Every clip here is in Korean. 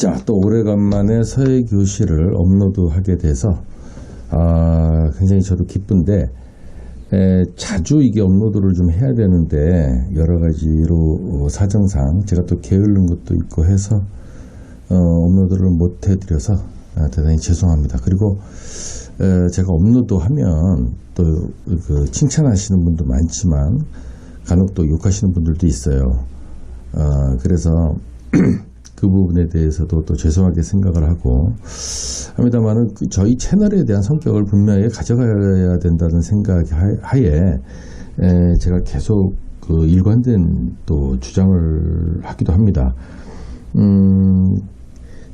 자, 또 오래간만에 서예 교실을 업로드하게 돼서 굉장히 저도 기쁜데 자주 이게 업로드를 좀 해야 되는데 여러 가지로 사정상 제가 또 게으른 것도 있고 해서 업로드를 못 해드려서 대단히 죄송합니다. 그리고 제가 업로드하면 또 그 칭찬하시는 분도 많지만 간혹 또 욕하시는 분들도 있어요. 그래서 그 부분에 대해서도 또 죄송하게 생각을 하고 합니다만은 저희 채널에 대한 성격을 분명히 가져가야 된다는 생각 하에 제가 계속 그 일관된 또 주장을 하기도 합니다.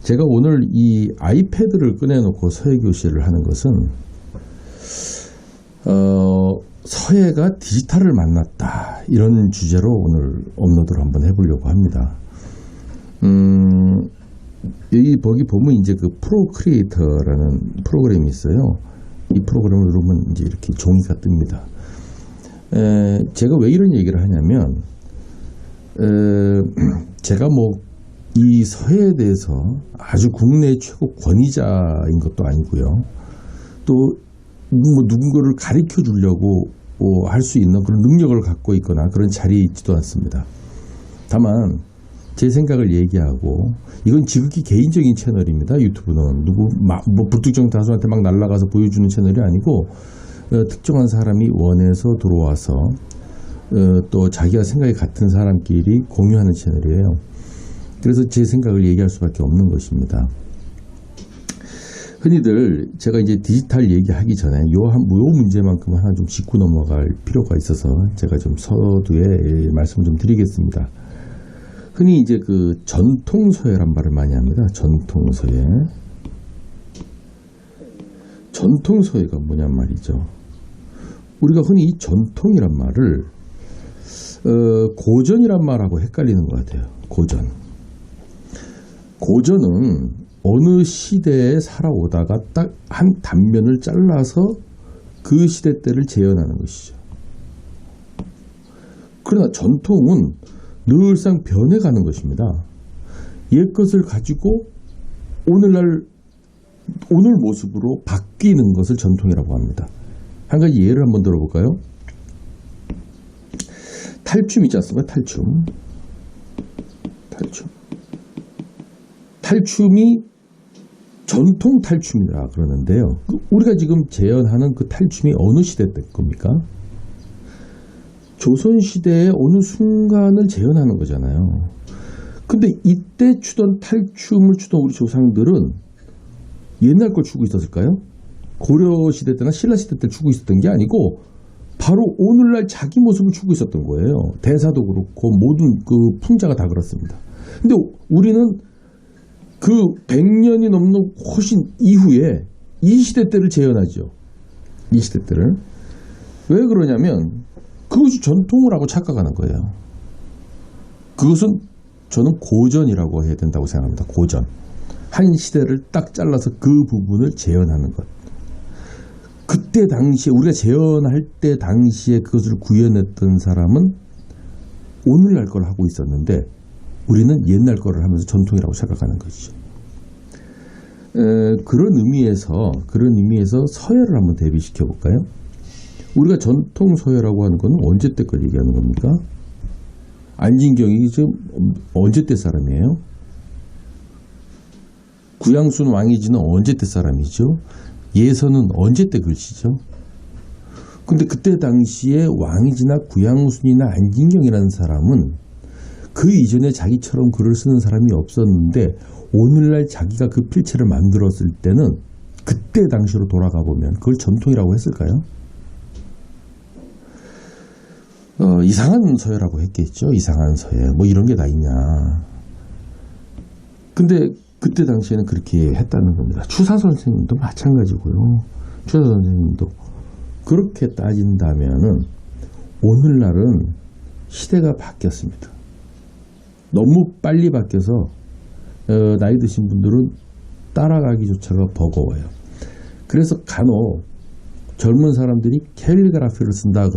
제가 오늘 이 아이패드를 꺼내놓고 서예 교실을 하는 것은 서예가 디지털을 만났다 이런 주제로 오늘 업로드를 한번 해보려고 합니다. 여기 보면 이제 그 프로크리에이터라는 프로그램이 있어요. 이 프로그램을 누르면 이제 이렇게 종이가 뜹니다. 제가 왜 이런 얘기를 하냐면 제가 뭐 이 서예에 대해서 아주 국내 최고 권위자인 것도 아니고요. 또 뭐 누군가를 가르쳐 주려고 할 수 있는 그런 능력을 갖고 있거나 그런 자리에 있지도 않습니다. 다만 제 생각을 얘기하고 이건 지극히 개인적인 채널입니다. 유튜브는 뭐 불특정 다수한테 막 날아가서 보여주는 채널이 아니고 특정한 사람이 원해서 들어와서 또 자기가 생각이 같은 사람끼리 공유하는 채널이에요. 그래서 제 생각을 얘기할 수밖에 없는 것입니다. 흔히들 제가 이제 디지털 얘기하기 전에 요 문제만큼 하나 좀 짚고 넘어갈 필요가 있어서 제가 좀 서두에 말씀 좀 드리겠습니다. 흔히 이제 그 전통서예란 말을 많이 합니다. 전통서예. 전통서예가 뭐냔 말이죠. 우리가 흔히 이 전통이란 말을 고전이란 말하고 헷갈리는 것 같아요. 고전은 어느 시대에 살아오다가 딱 한 단면을 잘라서 그 시대 때를 재현하는 것이죠. 그러나 전통은 늘상 변해가는 것입니다. 옛것을 가지고 오늘 모습으로 바뀌는 것을 전통이라고 합니다. 한 가지 예를 한번 들어볼까요? 탈춤 있지 않습니까? 탈춤이 전통 탈춤이라 그러는데요. 우리가 지금 재현하는 그 탈춤이 어느 시대 때 겁니까? 조선시대의 어느 순간을 재현하는 거잖아요. 근데 이때 추던 탈춤을 추던 우리 조상들은 옛날 걸 추고 있었을까요? 고려시대 때나 신라시대 때 추고 있었던 게 아니고 바로 오늘날 자기 모습을 추고 있었던 거예요. 대사도 그렇고 모든 그 풍자가 다 그렇습니다. 근데 우리는 그 100년이 넘는 훨씬 이후에 이 시대 때를 재현하죠. 이 시대 때를. 왜 그러냐면 그것이 전통을 하고 착각하는 거예요. 그것은 저는 고전이라고 해야 된다고 생각합니다. 고전. 한 시대를 딱 잘라서 그 부분을 재현하는 것. 그때 당시에 우리가 재현할 때 당시에 그것을 구현했던 사람은 오늘날 걸 하고 있었는데 우리는 옛날 거를 하면서 전통이라고 생각하는 것이죠. 그런 의미에서 서예를 한번 대비시켜 볼까요? 우리가 전통 서예라고 하는 건 언제 때 걸 얘기하는 겁니까? 안진경이 지금 언제 때 사람이에요? 구양순 왕이지는 언제 때 사람이죠? 예서는 언제 때 글씨죠? 근데 그때 당시에 왕이지나 구양순이나 안진경이라는 사람은 그 이전에 자기처럼 글을 쓰는 사람이 없었는데 오늘날 자기가 그 필체를 만들었을 때는 그때 당시로 돌아가 보면 그걸 전통이라고 했을까요? 이상한 서예라고 했겠죠. 이상한 서예. 뭐 이런 게 다 있냐. 근데 그때 당시에는 그렇게 했다는 겁니다. 추사 선생님도 마찬가지고요. 추사 선생님도 그렇게 따진다면은 오늘날은 시대가 바뀌었습니다. 너무 빨리 바뀌어서 나이 드신 분들은 따라가기조차가 버거워요. 그래서 간혹 젊은 사람들이 캘리그라피를 쓴다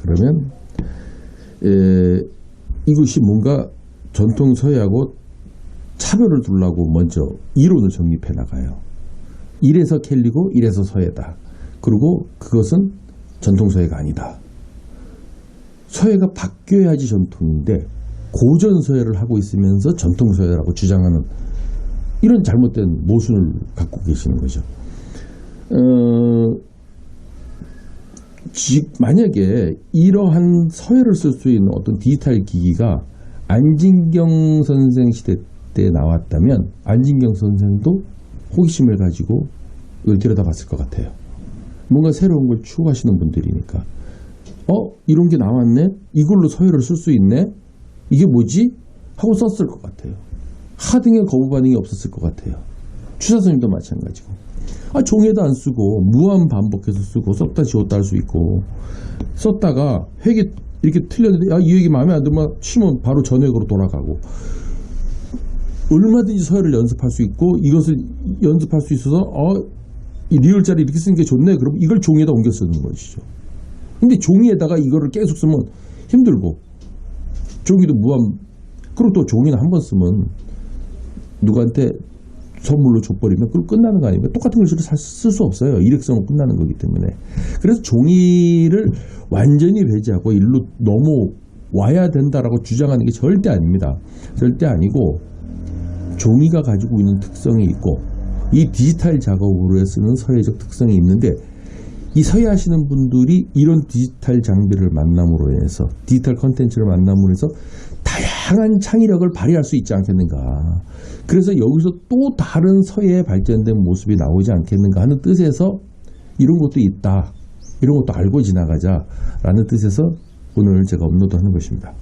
그러면 이것이 뭔가 전통 서예하고 차별을 두려고 먼저 이론을 정립해 나가요. 이래서 켈리고 이래서 서예다. 그리고 그것은 전통 서예가 아니다. 서예가 바뀌어야지 전통인데 고전 서예를 하고 있으면서 전통 서예라고 주장하는 이런 잘못된 모순을 갖고 계시는 거죠. 만약에 이러한 서예를 쓸 수 있는 어떤 디지털 기기가 안진경 선생 시대 때 나왔다면 안진경 선생도 호기심을 가지고 이걸 들여다봤을 것 같아요. 뭔가 새로운 걸 추구하시는 분들이니까 이런 게 나왔네? 이걸로 서예를 쓸 수 있네? 이게 뭐지? 하고 썼을 것 같아요. 하등의 거부 반응이 없었을 것 같아요. 추사스님도 마찬가지고. 종이에도 안 쓰고 무한 반복해서 쓰고 썼다 지웠다 할 수 있고, 썼다가 회계 이렇게 틀렸는데 이 얘기 마음에 안 들면 치면 바로 전획으로 돌아가고, 얼마든지 서예를 연습할 수 있고 이것을 연습할 수 있어서 이 리을자리 이렇게 쓰는 게 좋네. 그럼 이걸 종이에다 옮겨 쓰는 것이죠. 근데 종이에다가 이거를 계속 쓰면 힘들고, 종이도 무한, 그리고 또 종이는 한 번 쓰면 누구한테 선물로 줘버리면 그걸 끝나는 거 아닙니까? 똑같은 글씨를 쓸 수 없어요. 일획성은 끝나는 거기 때문에. 그래서 종이를 완전히 배제하고 일로 넘어와야 된다라고 주장하는 게 절대 아닙니다. 절대 아니고, 종이가 가지고 있는 특성이 있고 이 디지털 작업으로 쓰는 서예적 특성이 있는데, 이 서예 하시는 분들이 이런 디지털 장비를 만남으로 인해서, 디지털 컨텐츠를 만남으로 해서 다양한 창의력을 발휘할 수 있지 않겠는가. 그래서 여기서 또 다른 서예의 발전된 모습이 나오지 않겠는가 하는 뜻에서 이런 것도 있다, 이런 것도 알고 지나가자라는 뜻에서 오늘 제가 업로드하는 것입니다.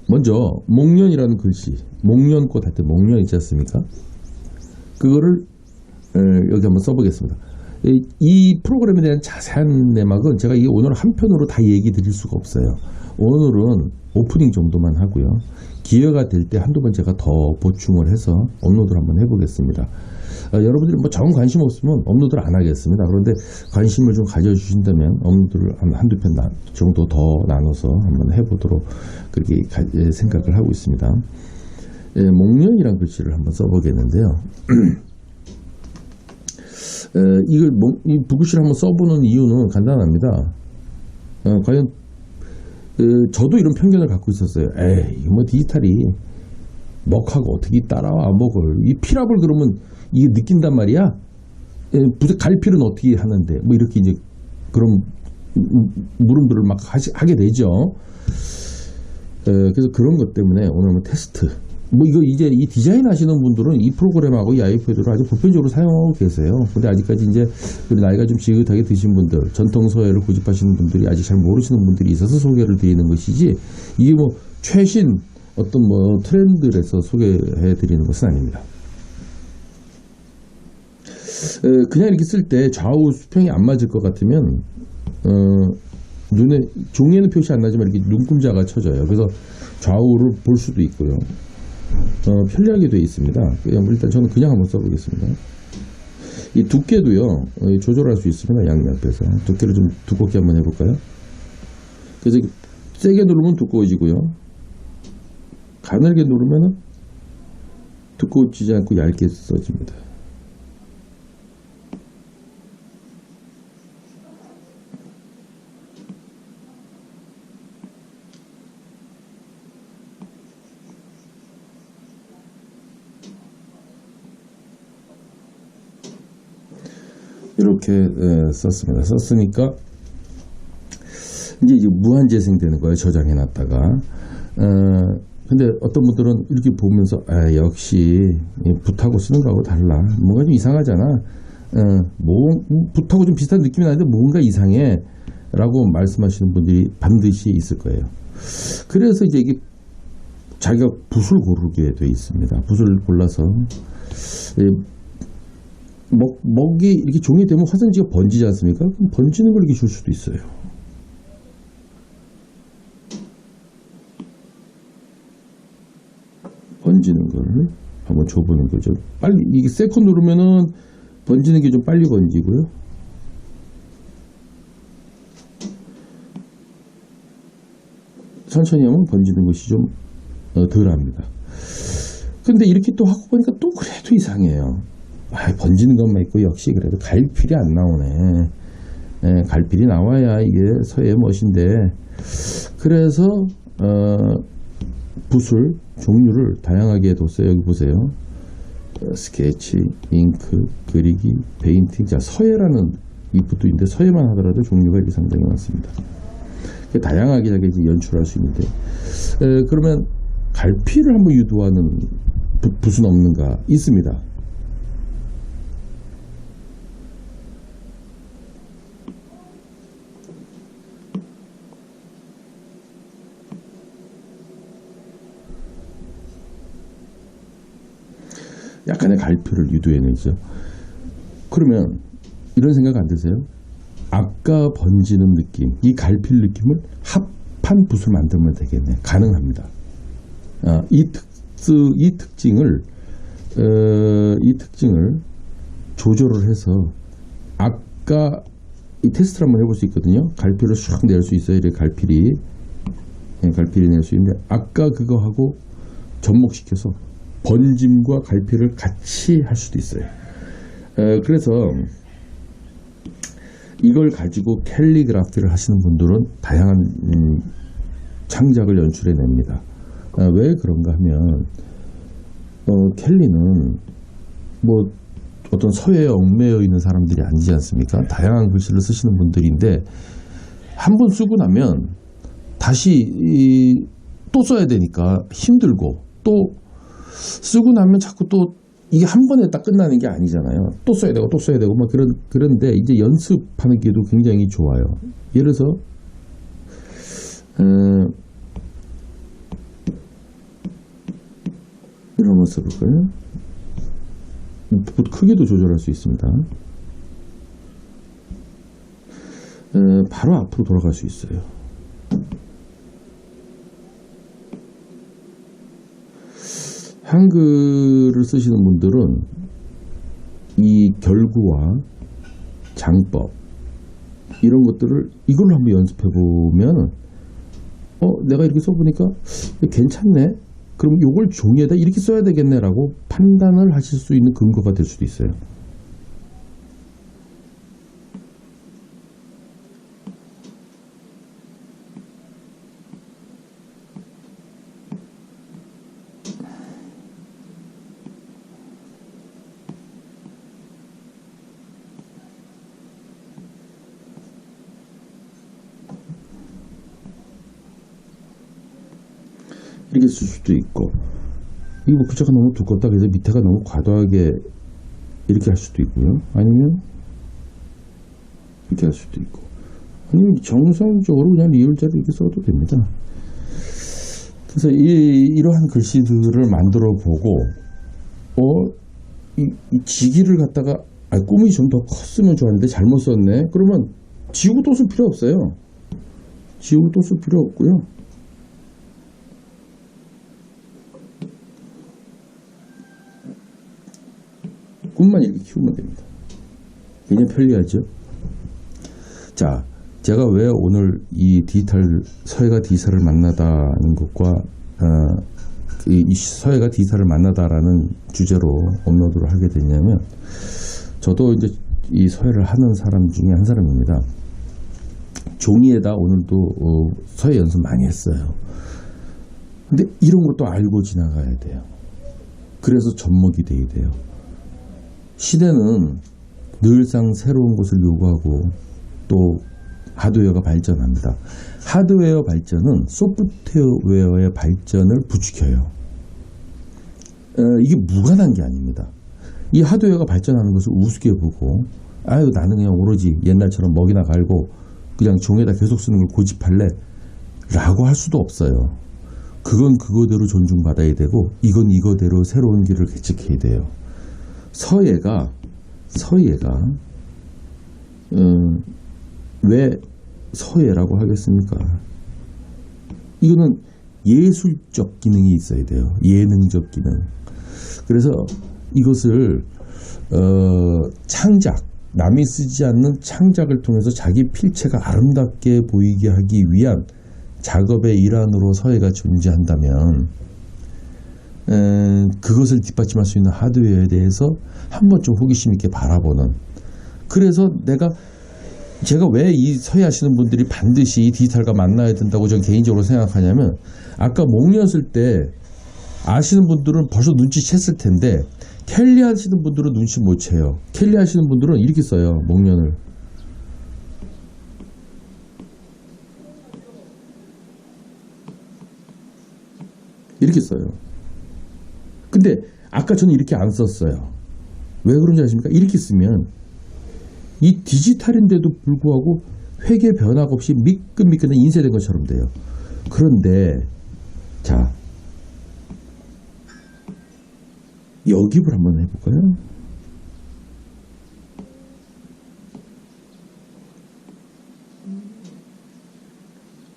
먼저 목련이라는 글씨, 목련꽃 할 때 목련 있지 않습니까? 그거를 여기 한번 써보겠습니다. 이 프로그램에 대한 자세한 내막은 제가 오늘 한 편으로 다 얘기 드릴 수가 없어요. 오늘은 오프닝 정도만 하고요. 기회가 될 때 한두 번 제가 더 보충을 해서 업로드를 한번 해보겠습니다. 여러분들이 정 관심 없으면 업로드를 안 하겠습니다. 그런데 관심을 좀 가져주신다면 업로드를 한두 편 정도 더 나눠서 한번 해보도록 그렇게 생각을 하고 있습니다. 목련이라는 글씨를 한번 써보겠는데요. 이 붓글씨를 한번 써보는 이유는 간단합니다. 과연 저도 이런 편견을 갖고 있었어요. 이거 뭐 디지털이 먹하고 어떻게 따라와 먹을, 이 피랍을 그러면 이게 느낀단 말이야. 갈피는 어떻게 하는데, 뭐 이렇게 이제 그런 물음들을 막 하게 되죠. 그래서 그런 것 때문에 오늘 뭐 테스트, 이거 이제 이 디자인 하시는 분들은 이 프로그램하고 이 아이패드를 아주 보편적으로 사용하고 계세요. 근데 아직까지 이제 우리 나이가 좀 지긋하게 드신 분들, 전통 서예를 고집하시는 분들이 아직 잘 모르시는 분들이 있어서 소개를 드리는 것이지, 이게 뭐 최신 어떤 뭐 트렌드에서 소개해 드리는 것은 아닙니다. 그냥 이렇게 쓸 때 좌우 수평이 안 맞을 것 같으면 눈에, 종이에는 표시 안 나지만 이렇게 눈금자가 쳐져요. 그래서 좌우를 볼 수도 있고요. 편리하게 되어 있습니다. 일단 저는 그냥 한번 써보겠습니다. 이 두께도요, 조절할 수 있습니다. 양옆에서 두께를 좀 두껍게 한번 해볼까요? 그래서 세게 누르면 두꺼워지고요, 가늘게 누르면 두꺼워지지 않고 얇게 써집니다. 이렇게 썼습니다. 썼으니까 이제 무한재생되는 거예요. 저장해놨다가. 근데 어떤 분들은 이렇게 보면서 역시 붓하고 쓰는 거하고 달라, 뭔가 좀 이상하잖아, 붓하고 좀 비슷한 느낌이 나는데 뭔가 이상해 라고 말씀하시는 분들이 반드시 있을 거예요. 그래서 이제 이게 자기가 붓을 고르게 돼 있습니다. 붓을 골라서, 먹이 이렇게 종이 되면 화산지가 번지지 않습니까? 그럼 번지는 걸 이렇게 줄 수도 있어요. 번지는 걸 한번 줘보는 거죠. 빨리, 이게 세컨 누르면은 번지는 게 좀 빨리 번지고요. 천천히 하면 번지는 것이 좀 덜합니다. 근데 이렇게 또 하고 보니까 또 그래도 이상해요. 번지는 것만 있고 역시 그래도 갈필이 안 나오네. 갈필이 나와야 이게 서예의 멋인데, 그래서 붓을 종류를 다양하게 뒀어요. 여기 보세요. 스케치, 잉크, 그리기, 페인팅. 자, 서예라는 이 붓도 있는데 서예만 하더라도 종류가 이렇게 상당히 많습니다. 다양하게 자기 이제 연출할 수 있는데, 그러면 갈피를 한번 유도하는 붓은 없는가? 있습니다. 약간의 갈피를 유도해내죠. 그러면 이런 생각 안 드세요? 아까 번지는 느낌, 이 갈필 느낌을 합한 붓을 만들면 되겠네. 가능합니다. 이 특징을 조절을 해서 아까 이 테스트를 한번 해볼 수 있거든요. 갈필을 쑥 낼 수 있어요. 이렇게 갈필이 낼 수 있는데, 아까 그거하고 접목시켜서 번짐과 갈필을 같이 할 수도 있어요. 그래서 이걸 가지고 캘리그라피를 하시는 분들은 다양한 창작을 연출해냅니다. 왜 그런가 하면 켈리는 뭐 어떤 서예에 얽매여 있는 사람들이 아니지 않습니까? 다양한 글씨를 쓰시는 분들인데, 한 번 쓰고 나면 다시 또 써야 되니까 힘들고, 또 쓰고 나면 자꾸 또 이게 한 번에 딱 끝나는 게 아니잖아요. 또 써야 되고 또 써야 되고 막 그런데 이제 연습하는 게도 굉장히 좋아요. 예를 들어서 이런 거 써볼까요? 크기도 조절할 수 있습니다. 바로 앞으로 돌아갈 수 있어요. 한글을 쓰시는 분들은 이 결구와 장법 이런 것들을 이걸로 한번 연습해 보면 내가 이렇게 써보니까 괜찮네, 그럼 이걸 종이에다 이렇게 써야 되겠네 라고 판단을 하실 수 있는 근거가 될 수도 있어요. 이렇게 쓸 수도 있고, 이거 뭐 글자가 너무 두껍다 그래서 밑에가 너무 과도하게 이렇게 할 수도 있고요. 아니면 이렇게 할 수도 있고, 아니면 정성적으로 그냥 리을자로 이렇게 써도 됩니다. 그래서 이러한 글씨들을 만들어 보고 이 지기를 갖다가 꿈이 좀 더 컸으면 좋았는데 잘못 썼네, 그러면 지우고 또 쓸 필요 없어요. 지우고 또 쓸 필요 없고요. 꿈만 이렇게 키우면 됩니다. 굉장히 편리하죠. 자, 제가 왜 오늘 이 서예가 디지털을 만나다는 것과 이 서예가 디지털을 만나다라는 주제로 업로드를 하게 됐냐면, 저도 이제 이 서예를 하는 사람 중에 한 사람입니다. 종이에다 오늘도 서예 연습 많이 했어요. 근데 이런 것도 알고 지나가야 돼요. 그래서 접목이 돼야 돼요. 시대는 늘상 새로운 것을 요구하고 또 하드웨어가 발전합니다. 하드웨어 발전은 소프트웨어의 발전을 부추겨요. 이게 무관한 게 아닙니다. 이 하드웨어가 발전하는 것을 우습게 보고 나는 그냥 오로지 옛날처럼 먹이나 갈고 그냥 종에다 계속 쓰는 걸 고집할래 라고 할 수도 없어요. 그건 그거대로 존중받아야 되고, 이건 이거대로 새로운 길을 개척해야 돼요. 서예가 왜 서예라고 하겠습니까? 이거는 예술적 기능이 있어야 돼요. 예능적 기능. 그래서 이것을 창작, 남이 쓰지 않는 창작을 통해서 자기 필체가 아름답게 보이게 하기 위한 작업의 일환으로 서예가 존재한다면 그것을 뒷받침할 수 있는 하드웨어에 대해서 한번 좀 호기심 있게 바라보는, 그래서 제가 왜 이 서예 하시는 분들이 반드시 디지털과 만나야 된다고 저는 개인적으로 생각하냐면, 아까 목련쓸 때 아시는 분들은 벌써 눈치챘을 텐데 캘리 하시는 분들은 눈치 못 채요. 캘리 하시는 분들은 이렇게 써요. 목련을 이렇게 써요. 근데 아까 저는 이렇게 안 썼어요. 왜 그런지 아십니까? 이렇게 쓰면 이 디지털인데도 불구하고 회계 변화가 없이 미끈미끈한 인쇄된 것처럼 돼요. 그런데 자, 여깁을 한번 해볼까요?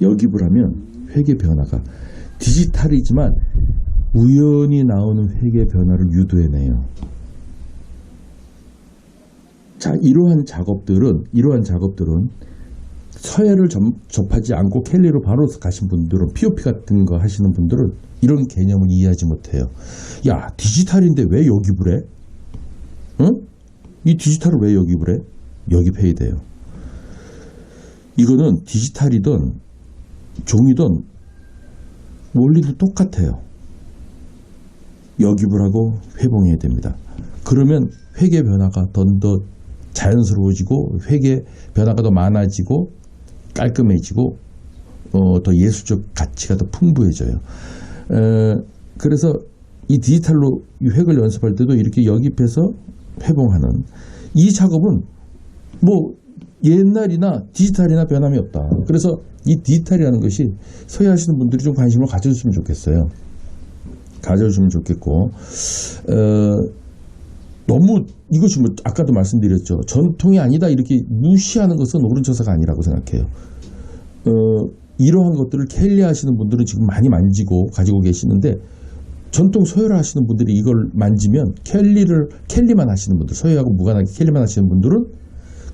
여깁을 하면 회계 변화가 디지털이지만 우연히 나오는 회계 변화를 유도해내요. 자, 이러한 작업들은 서예를 접하지 않고 캘리로 바로 가신 분들은, POP 같은 거 하시는 분들은 이런 개념을 이해하지 못해요. 야, 디지털인데 왜 여깁을 해? 응? 이 디지털을 왜 여깁을 해? 여깁해야 돼요. 이거는 디지털이든 종이든 원리도 똑같아요. 여깁을 하고 회봉해야 됩니다. 그러면 회계 변화가 더 자연스러워지고 회계 변화가 더 많아지고 깔끔해지고 더 예술적 가치가 더 풍부해져요. 그래서 이 디지털로 획을 연습할 때도 이렇게 여깁해서 회봉하는 이 작업은 뭐 옛날이나 디지털이나 변함이 없다. 그래서 이 디지털이라는 것이 서예 하시는 분들이 좀 관심을 가져줬으면 좋겠어요. 가져주면 좋겠고, 너무 이것이 뭐 아까도 말씀드렸죠. 전통이 아니다 이렇게 무시하는 것은 옳은 처사가 아니라고 생각해요. 이러한 것들을 캘리 하시는 분들은 지금 많이 만지고 가지고 계시는데, 전통 서예를 하시는 분들이 이걸 만지면 캘리만 하시는 분들, 서예하고 무관하게 캘리만 하시는 분들은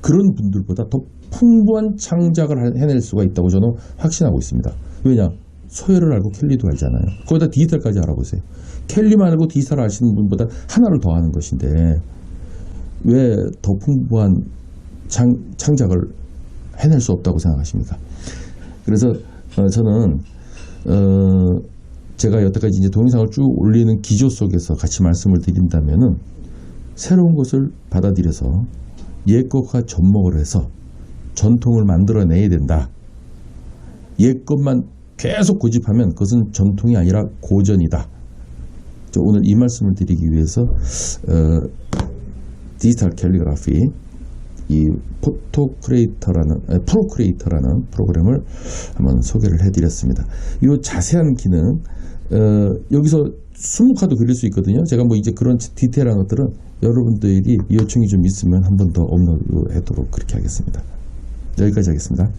그런 분들보다 더 풍부한 창작을 해낼 수가 있다고 저는 확신하고 있습니다. 왜냐? 서예를 알고 캘리도 알잖아요. 거기다 디지털까지 알아보세요. 캘리만 알고 디지털 아시는 분보다 하나를 더 하는 것인데 왜 더 풍부한 창작을 해낼 수 없다고 생각하십니까? 그래서 저는 제가 여태까지 이제 동영상을 쭉 올리는 기조 속에서 같이 말씀을 드린다면은, 새로운 것을 받아들여서 옛 것과 접목을 해서 전통을 만들어내야 된다. 옛 것만 계속 고집하면 그것은 전통이 아니라 고전이다. 오늘 이 말씀을 드리기 위해서 디지털 캘리그라피 이 프로크리에이터라는 프로그램을 한번 소개를 해드렸습니다. 이 자세한 기능 여기서 20카드 그릴 수 있거든요. 제가 뭐 이제 그런 디테일한 것들은 여러분들이 요청이 좀 있으면 한 번 더 업로드하도록 그렇게 하겠습니다. 여기까지 하겠습니다.